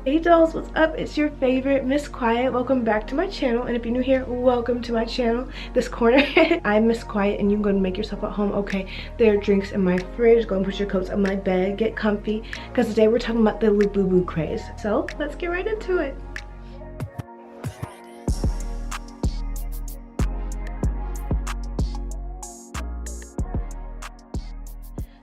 Hey dolls, what's up? It's your favorite Miss Quiet. Welcome back to my channel, and if you're new here, welcome to my channel. This corner, I'm Miss Quiet, and you can go and make yourself at home. Okay, there are drinks in my fridge. Go and put your coats on my bed, get comfy, because today we're talking about the Labubu craze. So let's get right into it.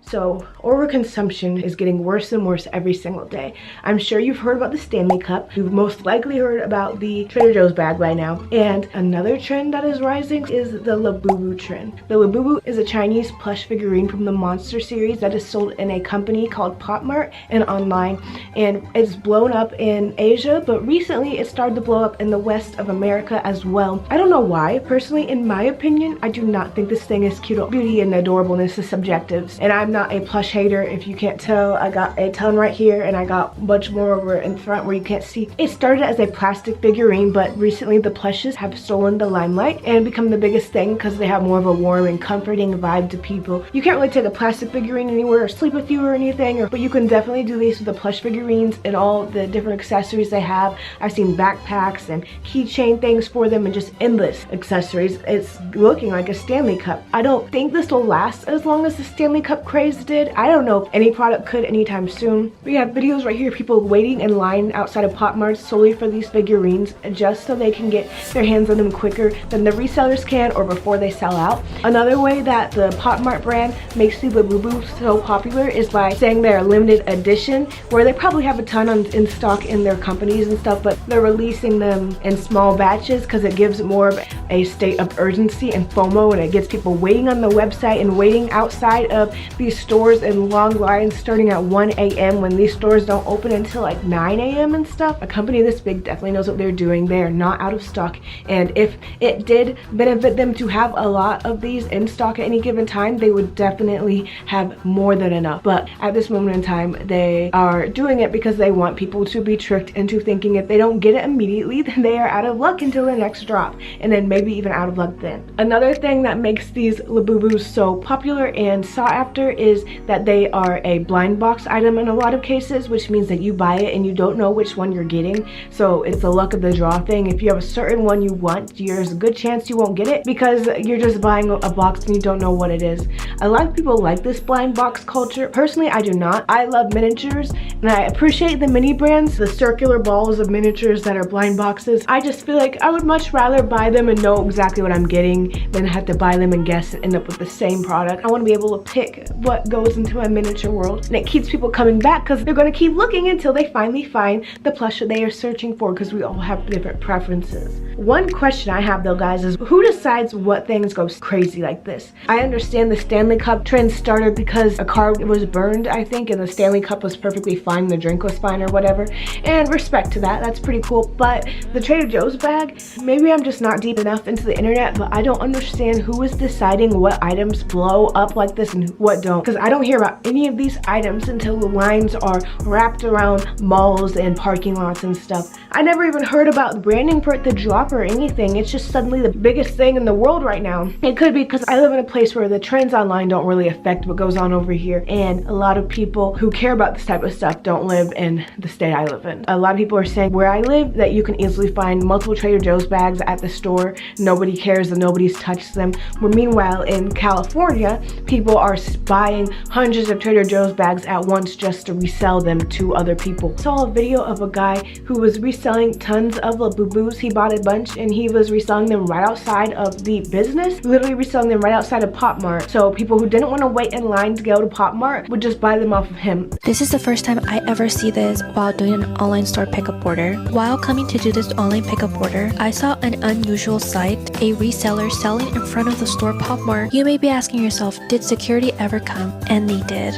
So overconsumption is getting worse and worse every single day. I'm sure you've heard about the Stanley Cup. You've most likely heard about the Trader Joe's bag by now. And another trend that is rising is the Labubu trend. The Labubu is a Chinese plush figurine from the Monster series that is sold in a company called Pop Mart and online. And it's blown up in Asia, but recently it started to blow up in the west of America as well. I don't know why. Personally, in my opinion, I do not think this thing is cute. Beauty and adorableness is subjective. And I'm not a plush hater. If you can't tell, I got a ton right here and I got much more over in front where you can't see. It started as a plastic figurine, but recently the plushes have stolen the limelight and become the biggest thing because they have more of a warm and comforting vibe to people. You can't really take a plastic figurine anywhere or sleep with you or anything, but you can definitely do these with the plush figurines and all the different accessories they have. I've seen backpacks and keychain things for them and just endless accessories. It's looking like a Stanley Cup. I don't think this will last as long as the Stanley Cup craze did. I don't know if any product could anytime soon. We have videos right here, people waiting in line outside of Pop Marts solely for these figurines just so they can get their hands on them quicker than the resellers can or before they sell out. Another way that the Pop Mart brand makes the Labubu so popular is by saying they're limited edition, where they probably have a ton in stock in their companies and stuff, but they're releasing them in small batches because it gives more of a state of urgency and FOMO, and it gets people waiting on the website and waiting outside of these stores in long lines starting at 1 a.m. when these stores don't open until like 9 a.m. and stuff. A company this big definitely knows what they're doing. They are not out of stock, and if it did benefit them to have a lot of these in stock at any given time, they would definitely have more than enough. But at this moment in time, they are doing it because they want people to be tricked into thinking if they don't get it immediately, then they are out of luck until the next drop, and then maybe even out of luck then. Another thing that makes these Labubus so popular and sought after is that they are a blind box item in a lot of cases, which means that you buy it and you don't know which one you're getting. So it's the luck of the draw thing. If you have a certain one you want, there's a good chance you won't get it because you're just buying a box and you don't know what it is. A lot of people like this blind box culture. Personally, I do not. I love miniatures and I appreciate the mini brands, the circular balls of miniatures that are blind boxes. I just feel like I would much rather buy them and know exactly what I'm getting than have to buy them and guess and end up with the same product. I want to be able to pick what goes into a miniature world, and it keeps people coming back because they're going to keep looking until they finally find the plush that they are searching for, because we all have different preferences. One question I have though, guys, is who decides what things go crazy like this? I understand the Stanley Cup trend started because a car was burned, I think, and the Stanley Cup was perfectly fine, the drink was fine or whatever, and respect to that, that's pretty cool. But the Trader Joe's bag, maybe I'm just not deep enough into the internet, but I don't understand who is deciding what items blow up like this and what don't, because I don't hear about any of these items until the lines are wrapped around malls and parking lots and stuff. I never even heard about branding for it to drop or anything. It's just suddenly the biggest thing in the world right now. It could be because I live in a place where the trends online don't really affect what goes on over here, and a lot of people who care about this type of stuff don't live in the state I live in. A lot of people are saying where I live that you can easily find multiple Trader Joe's bags at the store. Nobody cares and nobody's touched them. Where meanwhile in California, people are buying hundreds of Trader Joe's bags at once just to resell them to other people. I saw a video of a guy who was reselling tons of Labubus. He bought a bunch and he was reselling them right outside of the business, literally reselling them right outside of Pop Mart. So people who didn't want to wait in line to go to Pop Mart would just buy them off of him. This is the first time I ever see this while doing an online store pickup order. While coming to do this online pickup order, I saw an unusual sight, a reseller selling in front of the store Pop Mart. You may be asking yourself, did security ever come? And they did.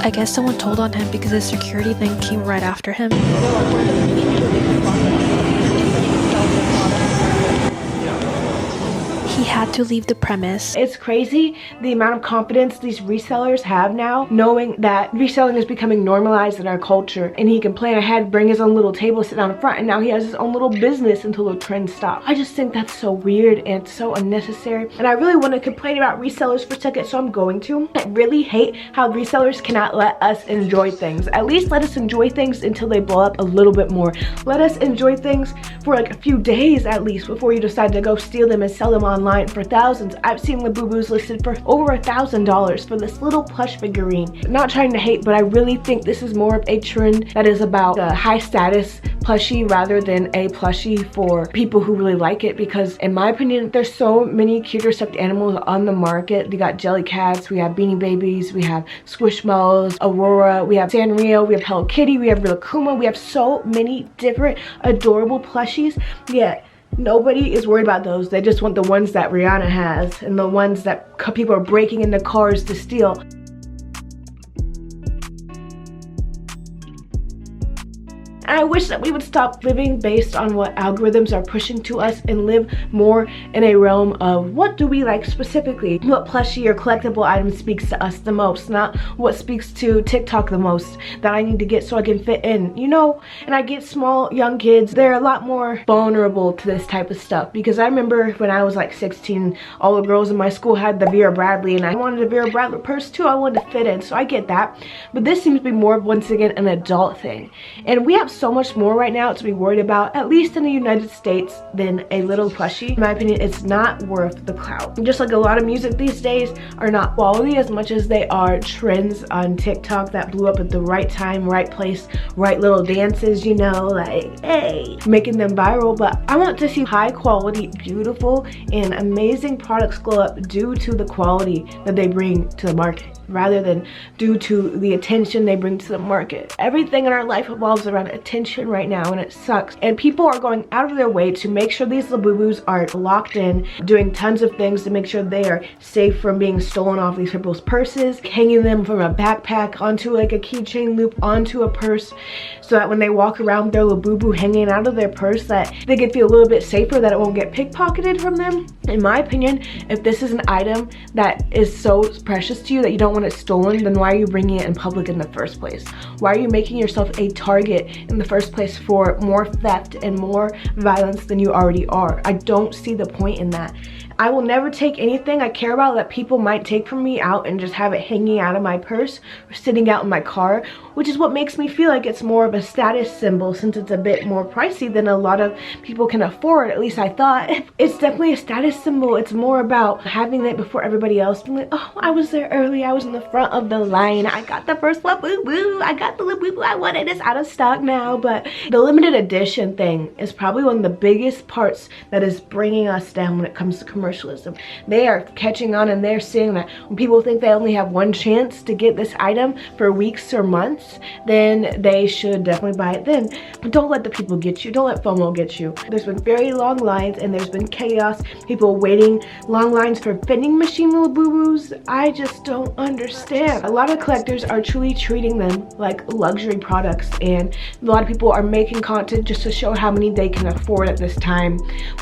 I guess someone told on him because the security then came right after him. he had to leave the premise. It's crazy the amount of confidence these resellers have now, knowing that reselling is becoming normalized in our culture, and he can plan ahead, bring his own little table, sit down in front, and now he has his own little business until the trend stops. I just think that's so weird and so unnecessary, and I really want to complain about resellers for a second, so I'm going to. I really hate how resellers cannot let us enjoy things. At least let us enjoy things until they blow up a little bit more. Let us enjoy things for like a few days at least before you decide to go steal them and sell them online for thousands. I've seen Labubus listed for over $1,000 for this little plush figurine. Not trying to hate, but I really think this is more of a trend that is about a high status plushie rather than a plushie for people who really like it, because in my opinion there's so many cuter stuffed animals on the market. We got jelly cats, we have beanie babies, we have squishmallows, Aurora, we have Sanrio, we have Hello Kitty, we have Rilakkuma. We have so many different adorable plushies, yet nobody is worried about those. They just want the ones that Rihanna has and the ones that people are breaking into cars to steal. I wish that we would stop living based on what algorithms are pushing to us and live more in a realm of what do we like specifically. What plushie or collectible item speaks to us the most, not what speaks to TikTok the most that I need to get so I can fit in, you know? And I get small young kids, they're a lot more vulnerable to this type of stuff, because I remember when I was like 16, all the girls in my school had the Vera Bradley, and I wanted a Vera Bradley purse too. I wanted to fit in, so I get that. But this seems to be more, once again, an adult thing. And we have so much more right now to be worried about, at least in the United States, than a little plushie. In my opinion, it's not worth the clout. Just like a lot of music these days are not quality as much as they are trends on TikTok that blew up at the right time, right place, right little dances, you know, like, hey, making them viral. But I want to see high quality, beautiful, and amazing products glow up due to the quality that they bring to the market, rather than due to the attention they bring to the market. Everything in our life revolves around attention right now, and it sucks. And people are going out of their way to make sure these Labubus are locked in, doing tons of things to make sure they are safe from being stolen off these people's purses, hanging them from a backpack onto like a keychain loop onto a purse, so that when they walk around with their Labubu hanging out of their purse, that they can feel a little bit safer, that it won't get pickpocketed from them. In my opinion, if this is an item that is so precious to you that you don't want it stolen, then why are you bringing it in public in the first place? Why are you making yourself a target in the first place for more theft and more violence than you already are? I don't see the point in that. I will never take anything I care about that people might take from me out and just have it hanging out of my purse or sitting out in my car, which is what makes me feel like it's more of a status symbol, since it's a bit more pricey than a lot of people can afford. At least I thought. It's definitely a status symbol. It's more about having it before everybody else, being like, oh, I was there early, I was in the front of the line, I got the first Labubu, I got the Labubu I wanted, it's out of stock now. But the limited edition thing is probably one of the biggest parts that is bringing us down when it comes to commercialism. They are catching on, and they're seeing that when people think they only have one chance to get this item for weeks or months, then they should definitely buy it then. But don't let the people get you. Don't let FOMO get you. There's been very long lines, and there's been chaos. People waiting long lines for vending machine Labubus. I just don't understand. A lot of collectors are truly treating them like luxury products, and a lot of people are making content just to show how many they can afford at this time.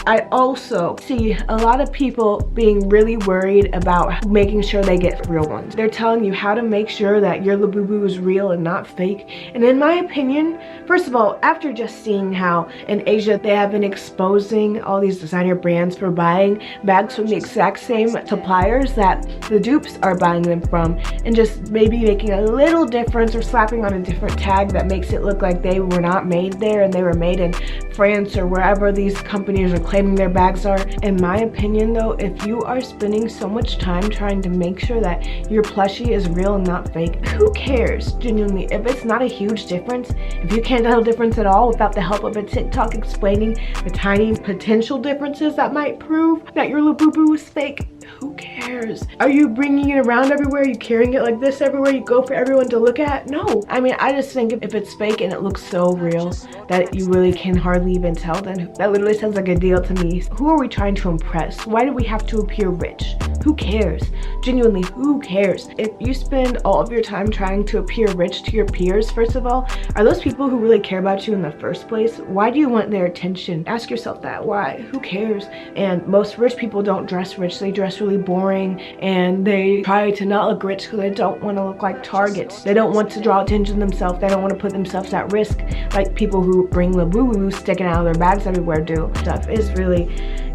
I also see a lot of people being really worried about making sure they get real ones. They're telling you how to make sure that your Labubu is real and not fake. And in my opinion, first of all, after just seeing how in Asia they have been exposing all these designer brands for buying bags from the exact same suppliers that the dupes are buying them from, and just maybe making a little difference or slapping on a different tag that makes it look like they were not made there and they were made in France or wherever these companies are claiming their bags are. In my opinion though, if you are spending so much time trying to make sure that your plushie is real and not fake, who cares genuinely? If it's not a huge difference, if you can't tell a difference at all without the help of a TikTok explaining the tiny potential differences that might prove that your Labubu is fake, who cares? Are you bringing it around everywhere? Are you carrying it like this everywhere you go for everyone to look at? No. I mean, I just think if it's fake and it looks so real that you really can hardly even tell, then that literally sounds like a deal to me. Who are we trying to impress? Why do we have to appear rich? Who cares? Genuinely, who cares? If you spend all of your time trying to appear rich to your peers, first of all, are those people who really care about you in the first place? Why do you want their attention? Ask yourself that. Why? Who cares? And most rich people don't dress rich. They dress really boring, and they try to not look rich because they don't want to look like targets. They don't want to draw attention to themselves. They don't want to put themselves at risk like people who bring Labubu sticking out of their bags everywhere do. Stuff is really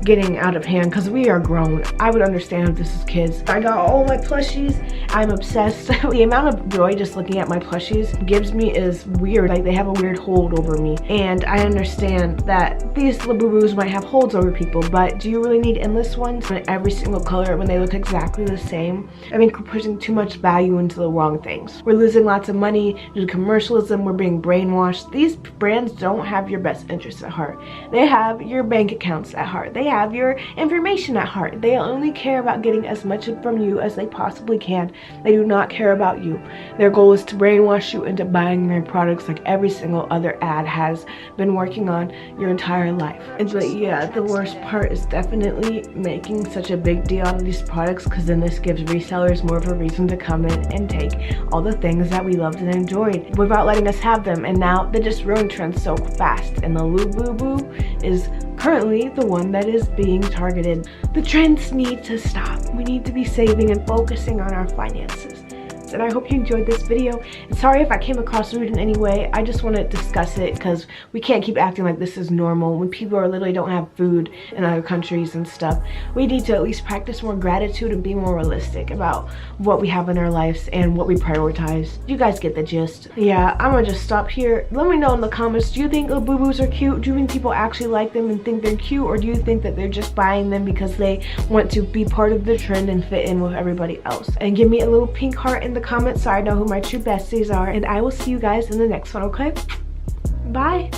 getting out of hand because we are grown. I would understand if this is kids. I got all my plushies. I'm obsessed. The amount of joy just looking at my plushies gives me is weird. Like, they have a weird hold over me. And I understand that these Labubus might have holds over people, but do you really need endless ones in every single color when they look exactly the same? I think we're pushing too much value into the wrong things. We're losing lots of money due to commercialism. We're being brainwashed. These brands don't have your best interests at heart. They have your bank accounts at heart. They have your information at heart. They only care about getting as much from you as they possibly can. They do not care about you. Their goal is to brainwash you into buying their products like every single other ad has been working on your entire life. But yeah, the worst part is definitely making such a big deal out of these products, because then this gives resellers more of a reason to come in and take all the things that we loved and enjoyed without letting us have them. And now they just ruin trends so fast, and the Labubu is currently the one that is being targeted. The trends need to stop. We need to be saving and focusing on our finances. And I hope you enjoyed this video. And sorry if I came across rude in any way. I just want to discuss it because we can't keep acting like this is normal when people are literally don't have food in other countries and stuff. We need to at least practice more gratitude and be more realistic about what we have in our lives and what we prioritize. You guys get the gist. Yeah, I'm gonna just stop here. Let me know in the comments, do you think Labubus are cute? Do you think people actually like them and think they're cute, or do you think that they're just buying them because they want to be part of the trend and fit in with everybody else? And give me a little pink heart in the comments so I know who my true besties are, and I will see you guys in the next one, okay? Bye.